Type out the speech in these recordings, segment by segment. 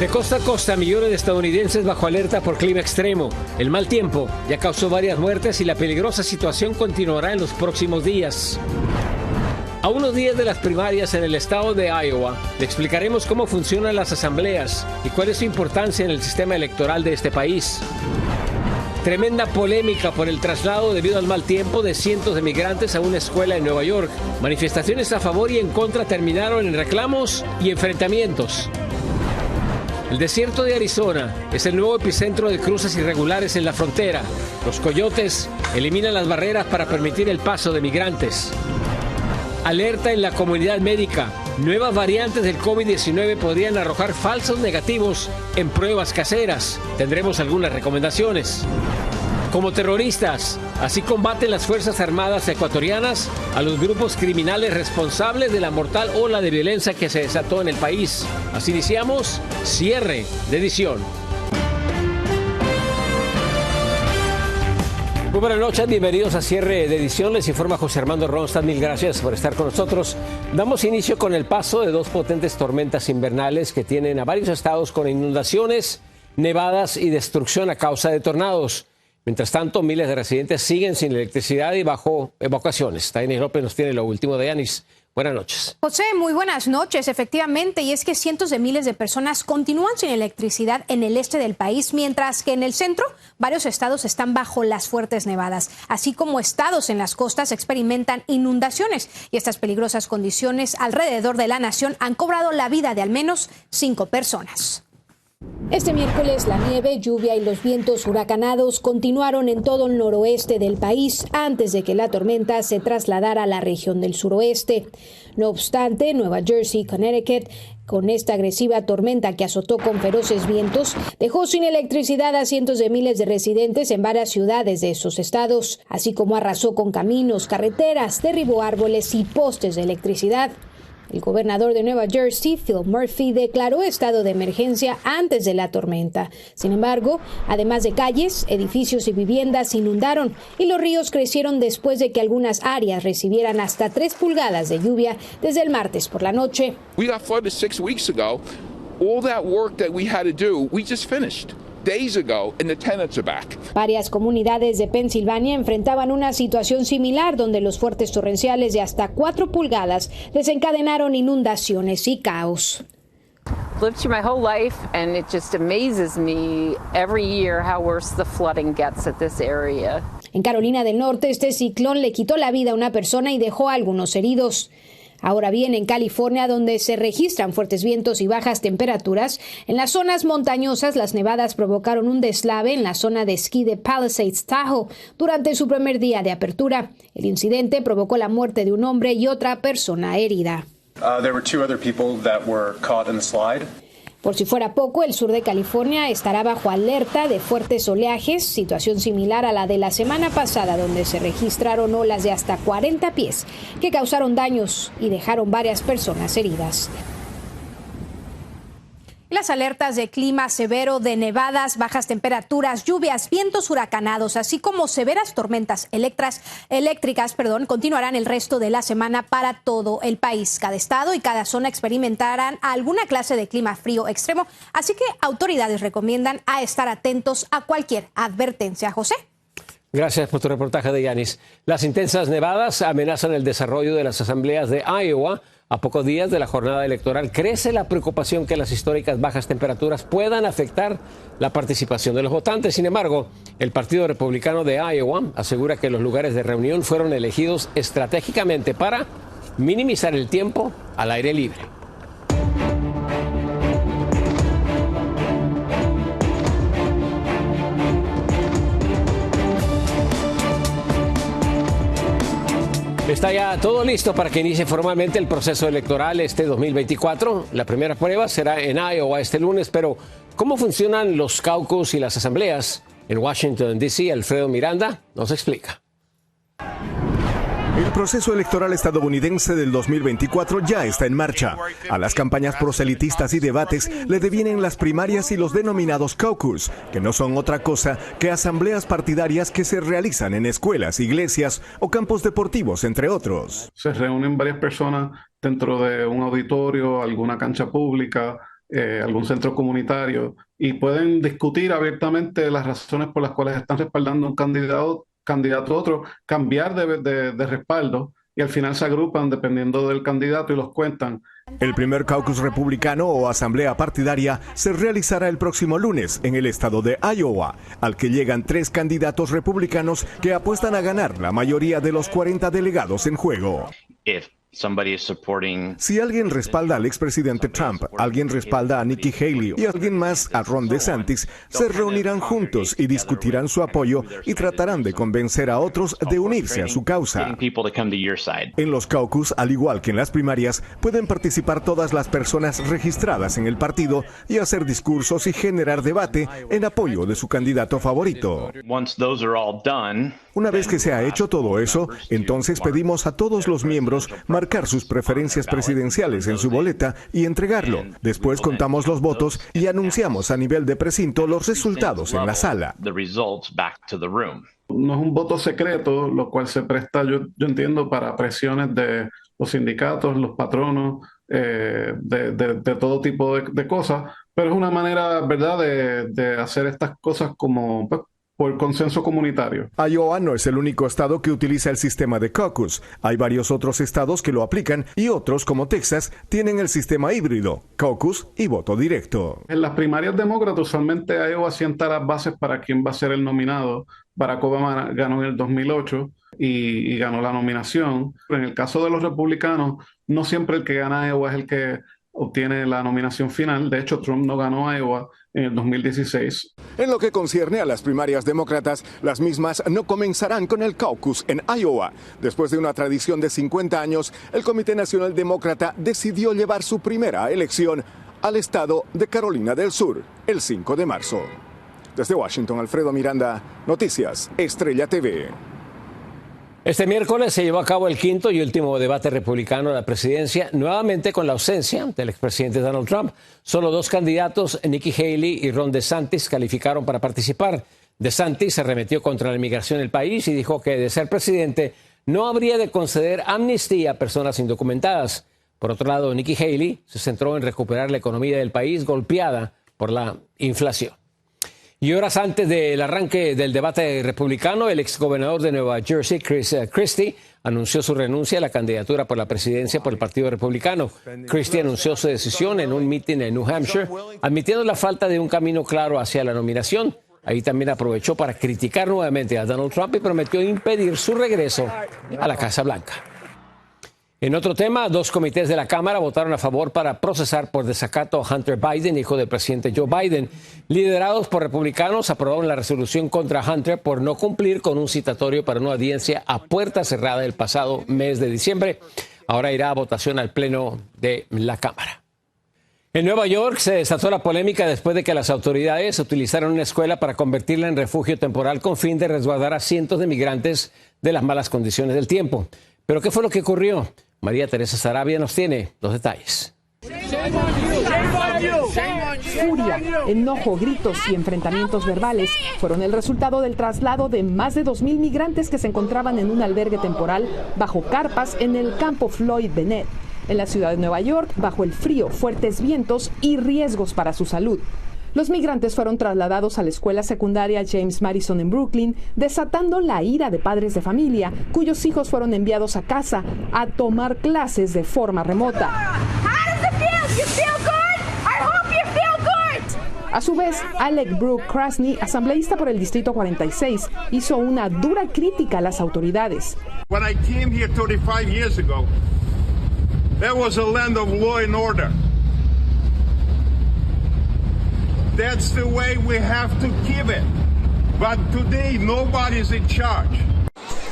De costa a costa, millones de estadounidenses bajo alerta por clima extremo. El mal tiempo ya causó varias muertes y la peligrosa situación continuará en los próximos días. A unos días de las primarias en el estado de Iowa, le explicaremos cómo funcionan las asambleas y cuál es su importancia en el sistema electoral de este país. Tremenda polémica por el traslado debido al mal tiempo de cientos de migrantes a una escuela en Nueva York. Manifestaciones a favor y en contra terminaron en reclamos y enfrentamientos. El desierto de Arizona es el nuevo epicentro de cruces irregulares en la frontera. Los coyotes eliminan las barreras para permitir el paso de migrantes. Alerta en la comunidad médica. Nuevas variantes del COVID-19 podrían arrojar falsos negativos en pruebas caseras. Tendremos algunas recomendaciones. Como terroristas, así combaten las Fuerzas Armadas ecuatorianas a los grupos criminales responsables de la mortal ola de violencia que se desató en el país. Así iniciamos cierre de edición. Muy buenas noches, bienvenidos a cierre de edición. Les informa José Armando Ronstadt, mil gracias por estar con nosotros. Damos inicio con el paso de dos potentes tormentas invernales que tienen a varios estados con inundaciones, nevadas y destrucción a causa de tornados. Mientras tanto, miles de residentes siguen sin electricidad y bajo evacuaciones. Taini López nos tiene lo último de Yanis. Buenas noches. José, muy buenas noches. Efectivamente, y es que cientos de miles de personas continúan sin electricidad en el este del país, mientras que en el centro varios estados están bajo las fuertes nevadas, así como estados en las costas experimentan inundaciones. Y estas peligrosas condiciones alrededor de la nación han cobrado la vida de al menos 5 personas. Este miércoles la nieve, lluvia y los vientos huracanados continuaron en todo el noroeste del país antes de que la tormenta se trasladara a la región del suroeste. No obstante, Nueva Jersey y Connecticut, con esta agresiva tormenta que azotó con feroces vientos, dejó sin electricidad a cientos de miles de residentes en varias ciudades de esos estados, así como arrasó con caminos, carreteras, derribó árboles y postes de electricidad. El gobernador de Nueva Jersey, Phil Murphy, declaró estado de emergencia antes de la tormenta. Sin embargo, además de calles, edificios y viviendas se inundaron y los ríos crecieron después de que algunas áreas recibieran hasta 3 pulgadas de lluvia desde el martes por la noche. We got flooded 6 weeks ago. All that work that we had to do, we just finished. Days ago, and the tenants are back. Varias comunidades de Pensilvania enfrentaban una situación similar donde los fuertes torrenciales de hasta 4 pulgadas desencadenaron inundaciones y caos. Lived here my whole life, and it just amazes me every year how worse the flooding gets at this area. En Carolina del Norte, este ciclón le quitó la vida a una persona y dejó a algunos heridos. Ahora bien, en California, donde se registran fuertes vientos y bajas temperaturas, en las zonas montañosas las nevadas provocaron un deslave en la zona de esquí de Palisades, Tahoe, durante su primer día de apertura. El incidente provocó la muerte de un hombre y otra persona herida. There were 2 other people that were caught in the slide. Por si fuera poco, el sur de California estará bajo alerta de fuertes oleajes, situación similar a la de la semana pasada, donde se registraron olas de hasta 40 pies que causaron daños y dejaron varias personas heridas. Las alertas de clima severo, de nevadas, bajas temperaturas, lluvias, vientos huracanados, así como severas tormentas eléctricas, continuarán el resto de la semana para todo el país. Cada estado y cada zona experimentarán alguna clase de clima frío extremo, así que autoridades recomiendan a estar atentos a cualquier advertencia. José. Gracias por tu reportaje de Yanis. Las intensas nevadas amenazan el desarrollo de las asambleas de Iowa. A pocos días de la jornada electoral, crece la preocupación que las históricas bajas temperaturas puedan afectar la participación de los votantes. Sin embargo, el Partido Republicano de Iowa asegura que los lugares de reunión fueron elegidos estratégicamente para minimizar el tiempo al aire libre. Está ya todo listo para que inicie formalmente el proceso electoral este 2024. La primera prueba será en Iowa este lunes, pero ¿cómo funcionan los caucus y las asambleas? En Washington, D.C., Alfredo Miranda nos explica. El proceso electoral estadounidense del 2024 ya está en marcha. A las campañas proselitistas y debates le devienen las primarias y los denominados caucus, que no son otra cosa que asambleas partidarias que se realizan en escuelas, iglesias o campos deportivos, entre otros. Se reúnen varias personas dentro de un auditorio, alguna cancha pública, algún centro comunitario, y pueden discutir abiertamente las razones por las cuales están respaldando un candidato a otro, cambiar de respaldo, y al final se agrupan dependiendo del candidato y los cuentan. El primer caucus republicano o asamblea partidaria se realizará el próximo lunes en el estado de Iowa, al que llegan 3 candidatos republicanos que apuestan a ganar la mayoría de los 40 delegados en juego. Si alguien respalda al expresidente Trump, alguien respalda a Nikki Haley y alguien más a Ron DeSantis, se reunirán juntos y discutirán su apoyo y tratarán de convencer a otros de unirse a su causa. En los caucus, al igual que en las primarias, pueden participar todas las personas registradas en el partido y hacer discursos y generar debate en apoyo de su candidato favorito. Una vez que se ha hecho todo eso, entonces pedimos a todos los miembros marcar sus preferencias presidenciales en su boleta y entregarlo. Después contamos los votos y anunciamos a nivel de precinto los resultados en la sala. No es un voto secreto, lo cual se presta, yo entiendo, para presiones de los sindicatos, los patronos, de todo tipo de cosas, pero es una manera, ¿verdad?, de hacer estas cosas como por consenso comunitario. Iowa no es el único estado que utiliza el sistema de caucus. Hay varios otros estados que lo aplican y otros, como Texas, tienen el sistema híbrido, caucus y voto directo. En las primarias demócratas, usualmente Iowa sienta las bases para quién va a ser el nominado. Barack Obama ganó en el 2008 y ganó la nominación. En el caso de los republicanos, no siempre el que gana Iowa es el que obtiene la nominación final. De hecho, Trump no ganó Iowa en el 2016. En lo que concierne a las primarias demócratas, las mismas no comenzarán con el caucus en Iowa. Después de una tradición de 50 años, el Comité Nacional Demócrata decidió llevar su primera elección al estado de Carolina del Sur, el 5 de marzo. Desde Washington, Alfredo Miranda, Noticias Estrella TV. Este miércoles se llevó a cabo el quinto y último debate republicano de la presidencia, nuevamente con la ausencia del expresidente Donald Trump. Solo 2 candidatos, Nikki Haley y Ron DeSantis, calificaron para participar. DeSantis se arremetió contra la inmigración en el país y dijo que, de ser presidente, no habría de conceder amnistía a personas indocumentadas. Por otro lado, Nikki Haley se centró en recuperar la economía del país golpeada por la inflación. Y horas antes del arranque del debate republicano, el exgobernador de Nueva Jersey, Chris Christie, anunció su renuncia a la candidatura por la presidencia por el Partido Republicano. Christie anunció su decisión en un mitin en New Hampshire, admitiendo la falta de un camino claro hacia la nominación. Ahí también aprovechó para criticar nuevamente a Donald Trump y prometió impedir su regreso a la Casa Blanca. En otro tema, 2 comités de la Cámara votaron a favor para procesar por desacato a Hunter Biden, hijo del presidente Joe Biden. Liderados por republicanos, aprobaron la resolución contra Hunter por no cumplir con un citatorio para una audiencia a puerta cerrada el pasado mes de diciembre. Ahora irá a votación al Pleno de la Cámara. En Nueva York se desató la polémica después de que las autoridades utilizaron una escuela para convertirla en refugio temporal con fin de resguardar a cientos de migrantes de las malas condiciones del tiempo. ¿Pero qué fue lo que ocurrió? María Teresa Sarabia nos tiene los detalles. Furia, enojo, gritos y enfrentamientos verbales fueron el resultado del traslado de más de 2,000 migrantes que se encontraban en un albergue temporal bajo carpas en el campo Floyd Bennett, en la ciudad de Nueva York, bajo el frío, fuertes vientos y riesgos para su salud. Los migrantes fueron trasladados a la escuela secundaria James Madison en Brooklyn, desatando la ira de padres de familia, cuyos hijos fueron enviados a casa a tomar clases de forma remota. A su vez, Alec Brooke Krasny, asambleísta por el Distrito 46, hizo una dura crítica a las autoridades. When I came here 35 years ago, there was a land of law and order. That's the way we have to keep it. But today nobody's in charge.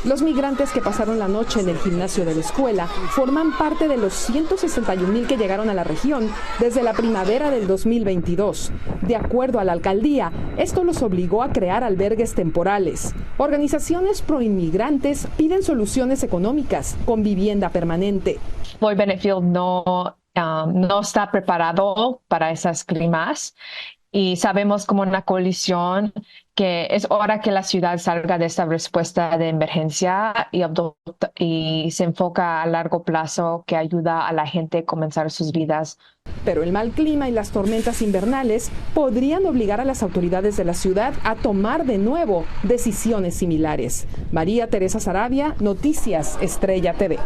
Los migrantes que pasaron la noche en el gimnasio de la escuela forman parte de los 161,000 que llegaron a la región desde la primavera del 2022. De acuerdo a la alcaldía, esto los obligó a crear albergues temporales. Organizaciones proinmigrantes piden soluciones económicas con vivienda permanente. Floyd Bennett Field no está preparado para esos climas Y sabemos como una coalición que es hora que la ciudad salga de esta respuesta de emergencia y se enfoca a largo plazo que ayuda a la gente a comenzar sus vidas. Pero el mal clima y las tormentas invernales podrían obligar a las autoridades de la ciudad a tomar de nuevo decisiones similares. María Teresa Sarabia, Noticias Estrella TV.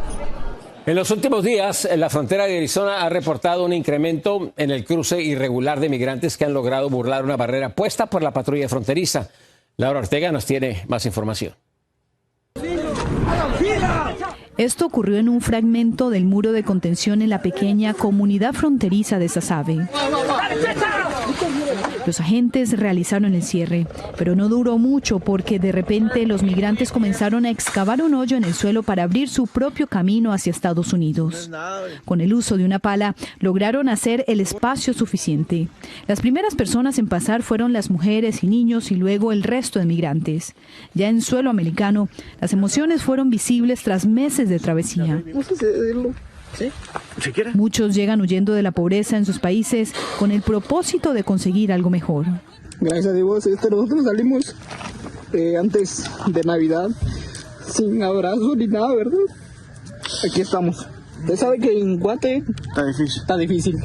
En los últimos días, la frontera de Arizona ha reportado un incremento en el cruce irregular de migrantes que han logrado burlar una barrera puesta por la patrulla fronteriza. Laura Ortega nos tiene más información. Esto ocurrió en un fragmento del muro de contención en la pequeña comunidad fronteriza de Sasabe. Los agentes realizaron el cierre, pero no duró mucho porque de repente los migrantes comenzaron a excavar un hoyo en el suelo para abrir su propio camino hacia Estados Unidos. Con el uso de una pala, lograron hacer el espacio suficiente. Las primeras personas en pasar fueron las mujeres y niños y luego el resto de migrantes. Ya en suelo americano, las emociones fueron visibles tras meses de travesía. Muchos llegan huyendo de la pobreza en sus países con el propósito de conseguir algo mejor. Gracias a Dios, nosotros salimos antes de Navidad sin abrazo ni nada, ¿verdad? Aquí estamos. Usted sabe que en Guate está difícil.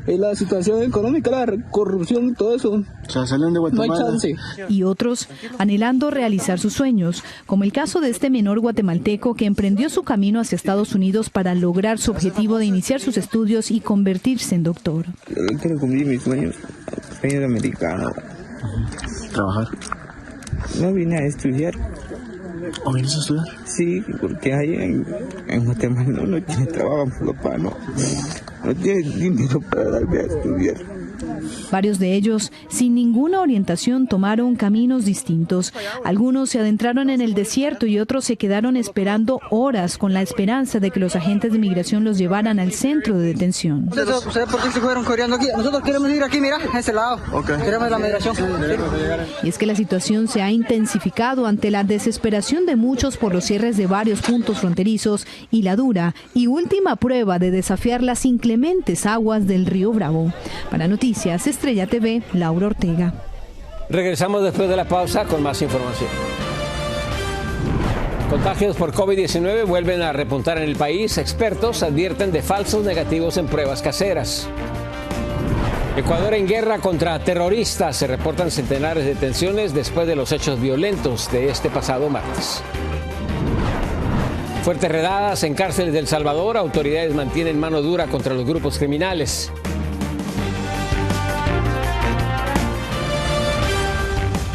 Es la situación económica, la corrupción y todo eso. O sea, salen de Guatemala. No hay chance. Y otros anhelando realizar sus sueños, como el caso de este menor guatemalteco que emprendió su camino hacia Estados Unidos para lograr su objetivo de iniciar sus estudios y convertirse en doctor. Yo quiero cumplir mis sueños americanos. ¿Trabajar? No vine a estudiar. ¿O vienes a estudiar? Sí, porque ahí en Guatemala no tiene trabajo, papá, no tiene dinero para darme a estudiar. Varios de ellos, sin ninguna orientación, tomaron caminos distintos. Algunos se adentraron en el desierto y otros se quedaron esperando horas con la esperanza de que los agentes de migración los llevaran al centro de detención. ¿Ustedes por qué se fueron corriendo aquí? Nosotros queremos ir aquí, mira, a ese lado. Okay. Queremos la migración. Y es que la situación se ha intensificado ante la desesperación de muchos por los cierres de varios puntos fronterizos y la dura y última prueba de desafiar las inclementes aguas del río Bravo. Para Noticias Estrella TV, Laura Ortega. Regresamos después de la pausa con más información. Contagios por COVID-19 vuelven a repuntar en el país. Expertos advierten de falsos negativos en pruebas caseras. Ecuador en guerra contra terroristas. Se reportan centenares de detenciones después de los hechos violentos de este pasado martes. Fuertes redadas en cárceles de El Salvador. Autoridades mantienen mano dura contra los grupos criminales.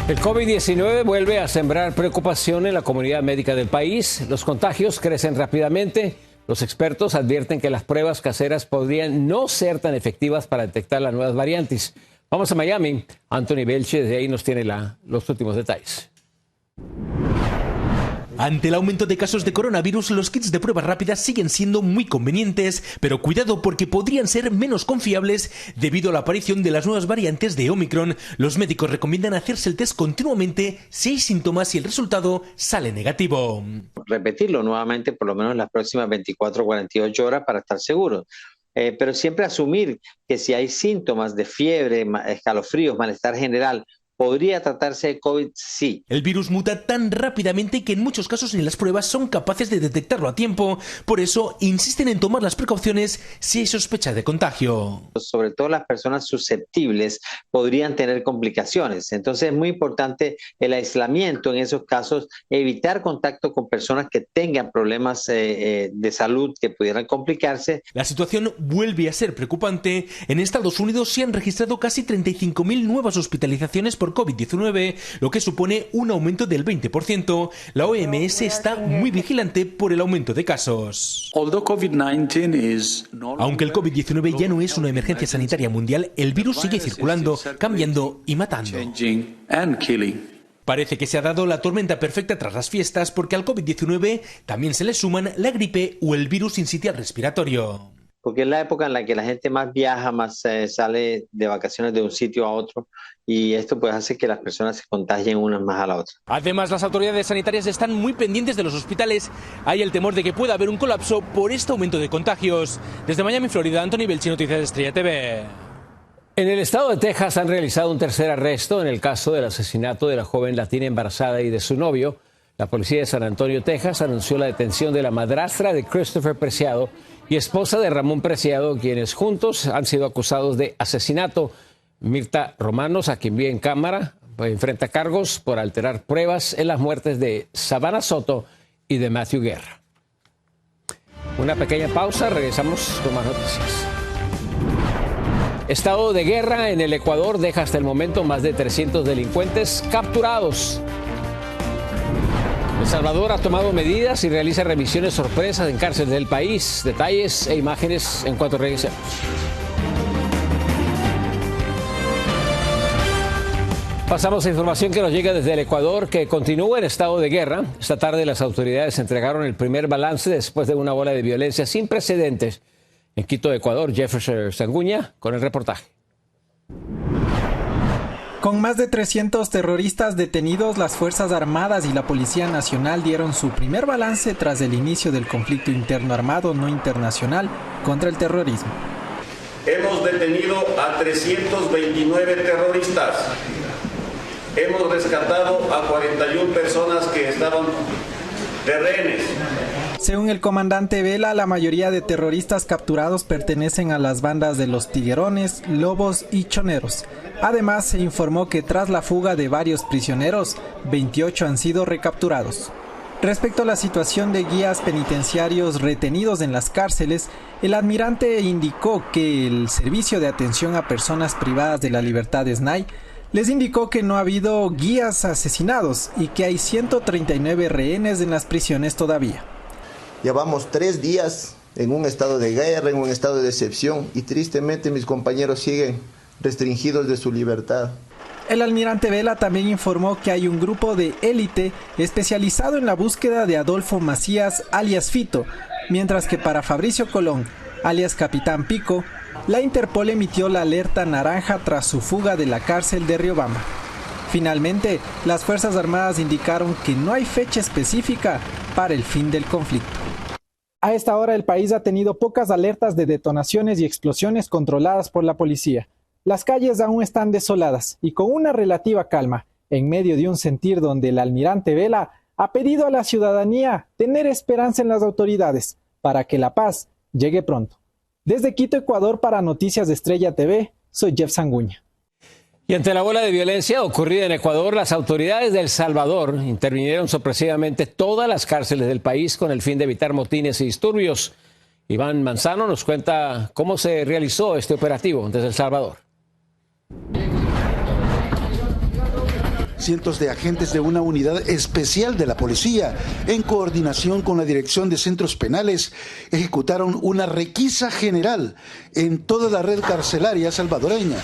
El COVID-19 vuelve a sembrar preocupación en la comunidad médica del país. Los contagios crecen rápidamente. Los expertos advierten que las pruebas caseras podrían no ser tan efectivas para detectar las nuevas variantes. Vamos a Miami. Anthony Belche desde ahí nos tiene los últimos detalles. Ante el aumento de casos de coronavirus, los kits de pruebas rápidas siguen siendo muy convenientes, pero cuidado porque podrían ser menos confiables debido a la aparición de las nuevas variantes de Omicron. Los médicos recomiendan hacerse el test continuamente si hay síntomas y el resultado sale negativo. Repetirlo nuevamente por lo menos las próximas 24 o 48 horas para estar seguros. Pero siempre asumir que si hay síntomas de fiebre, escalofríos, malestar general, ¿podría tratarse de COVID? Sí. El virus muta tan rápidamente que en muchos casos ni las pruebas son capaces de detectarlo a tiempo. Por eso insisten en tomar las precauciones si hay sospecha de contagio. Sobre todo las personas susceptibles podrían tener complicaciones. Entonces es muy importante el aislamiento en esos casos, evitar contacto con personas que tengan problemas de salud que pudieran complicarse. La situación vuelve a ser preocupante. En Estados Unidos se han registrado casi 35.000 nuevas hospitalizaciones por COVID-19, lo que supone un aumento del 20%. La OMS está muy vigilante por el aumento de casos. Aunque el COVID-19 ya no es una emergencia sanitaria mundial, el virus sigue circulando, cambiando y matando. Parece que se ha dado la tormenta perfecta tras las fiestas, porque al COVID-19 también se le suman la gripe o el virus sincitial respiratorio. Porque es la época en la que la gente más viaja, más sale de vacaciones de un sitio a otro, y esto pues hace que las personas se contagien unas más a la otra. Además, las autoridades sanitarias están muy pendientes de los hospitales. Hay el temor de que pueda haber un colapso por este aumento de contagios. Desde Miami, Florida, Anthony Belchi, Noticias de Estrella TV. En el estado de Texas han realizado un tercer arresto en el caso del asesinato de la joven latina embarazada y de su novio. La policía de San Antonio, Texas, anunció la detención de la madrastra de Christopher Preciado y esposa de Ramón Preciado, quienes juntos han sido acusados de asesinato. Mirta Romanos, a quien vi en cámara, enfrenta cargos por alterar pruebas en las muertes de Savannah Soto y de Matthew Guerra. Una pequeña pausa, regresamos con más noticias. Estado de guerra en el Ecuador deja hasta el momento más de 300 delincuentes capturados. El Salvador ha tomado medidas y realiza revisiones sorpresas en cárceles del país. Detalles e imágenes en cuanto regresemos. Pasamos a información que nos llega desde el Ecuador, que continúa en estado de guerra. Esta tarde las autoridades entregaron el primer balance después de una ola de violencia sin precedentes. En Quito, Ecuador, Jefferson Sanguña con el reportaje. Con más de 300 terroristas detenidos, las Fuerzas Armadas y la Policía Nacional dieron su primer balance tras el inicio del conflicto interno armado no internacional contra el terrorismo. Hemos detenido a 329 terroristas. Hemos rescatado a 41 personas que estaban de rehenes. Según el comandante Vela, la mayoría de terroristas capturados pertenecen a las bandas de los Tiguerones, Lobos y Choneros. Además, se informó que tras la fuga de varios prisioneros, 28 han sido recapturados. Respecto a la situación de guías penitenciarios retenidos en las cárceles, el almirante indicó que el Servicio de Atención a Personas Privadas de la Libertad SNAI les indicó que no ha habido guías asesinados y que hay 139 rehenes en las prisiones todavía. Llevamos 3 días en un estado de guerra, en un estado de excepción, y tristemente mis compañeros siguen restringidos de su libertad. El almirante Vela también informó que hay un grupo de élite especializado en la búsqueda de Adolfo Macías, alias Fito, mientras que para Fabricio Colón, alias Capitán Pico, la Interpol emitió la alerta naranja tras su fuga de la cárcel de Riobamba. Finalmente, las Fuerzas Armadas indicaron que no hay fecha específica para el fin del conflicto. A esta hora el país ha tenido pocas alertas de detonaciones y explosiones controladas por la policía. Las calles aún están desoladas y con una relativa calma, en medio de un sentir donde el almirante Vela ha pedido a la ciudadanía tener esperanza en las autoridades para que la paz llegue pronto. Desde Quito, Ecuador, para Noticias de Estrella TV, soy Jeff Sanguña. Y ante la ola de violencia ocurrida en Ecuador, las autoridades de El Salvador intervinieron sorpresivamente todas las cárceles del país con el fin de evitar motines y disturbios. Iván Manzano nos cuenta cómo se realizó este operativo desde El Salvador. Cientos de agentes de una unidad especial de la policía, en coordinación con la Dirección de Centros Penales, ejecutaron una requisa general en toda la red carcelaria salvadoreña.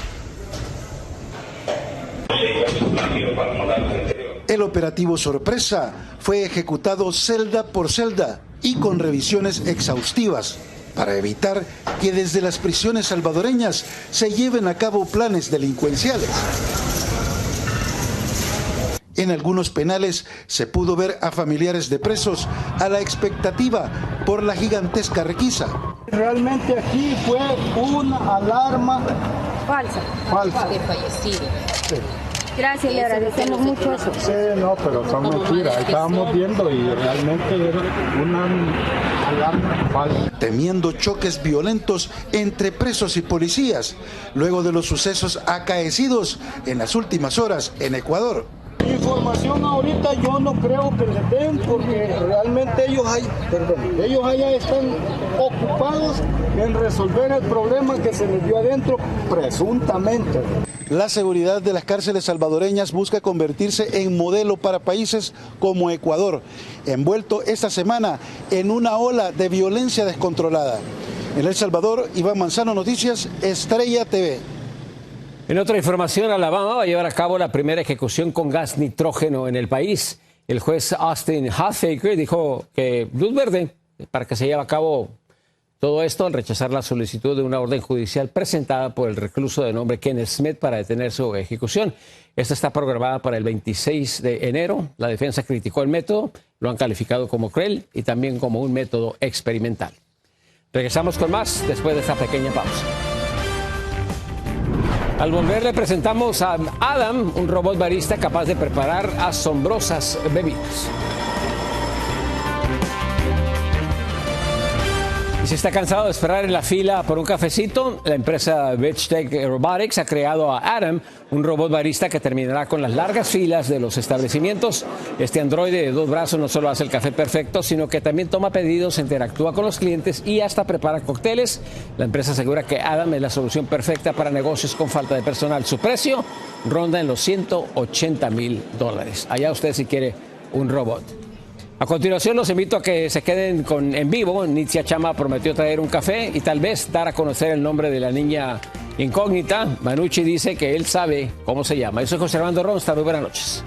El operativo Sorpresa fue ejecutado celda por celda y con revisiones exhaustivas para evitar que desde las prisiones salvadoreñas se lleven a cabo planes delincuenciales. En algunos penales se pudo ver a familiares de presos a la expectativa por la gigantesca requisa. Realmente aquí fue una alarma falsa. De fallecido. Sí. Gracias, le agradecemos mucho eso. Sí, no, pero son mentiras. Estábamos viendo y realmente era una alarma falsa. Temiendo choques violentos entre presos y policías, luego de los sucesos acaecidos en las últimas horas en Ecuador. Información ahorita yo no creo que les den porque realmente ellos allá están ocupados en resolver el problema que se les dio adentro presuntamente. La seguridad de las cárceles salvadoreñas busca convertirse en modelo para países como Ecuador, envuelto esta semana en una ola de violencia descontrolada. En El Salvador, Iván Manzano, Noticias, Estrella TV. En otra información, Alabama va a llevar a cabo la primera ejecución con gas nitrógeno en el país. El juez Austin Halfaker dijo que luz verde para que se lleve a cabo todo esto al rechazar la solicitud de una orden judicial presentada por el recluso de nombre Kenneth Smith para detener su ejecución. Esta está programada para el 26 de enero. La defensa criticó el método, lo han calificado como cruel y también como un método experimental. Regresamos con más después de esta pequeña pausa. Al volver le presentamos a Adam, un robot barista capaz de preparar asombrosas bebidas. Y si está cansado de esperar en la fila por un cafecito, la empresa Virchtech Robotics ha creado a Adam, un robot barista que terminará con las largas filas de los establecimientos. Este androide de 2 brazos no solo hace el café perfecto, sino que también toma pedidos, interactúa con los clientes y hasta prepara cócteles. La empresa asegura que Adam es la solución perfecta para negocios con falta de personal. Su precio ronda en los $180,000. Allá usted si quiere un robot. A continuación los invito a que se queden en vivo. Nitzia Chama prometió traer un café y tal vez dar a conocer el nombre de la niña incógnita. Manucci dice que él sabe cómo se llama. Yo soy José Armando Ronsta. Muy buenas noches.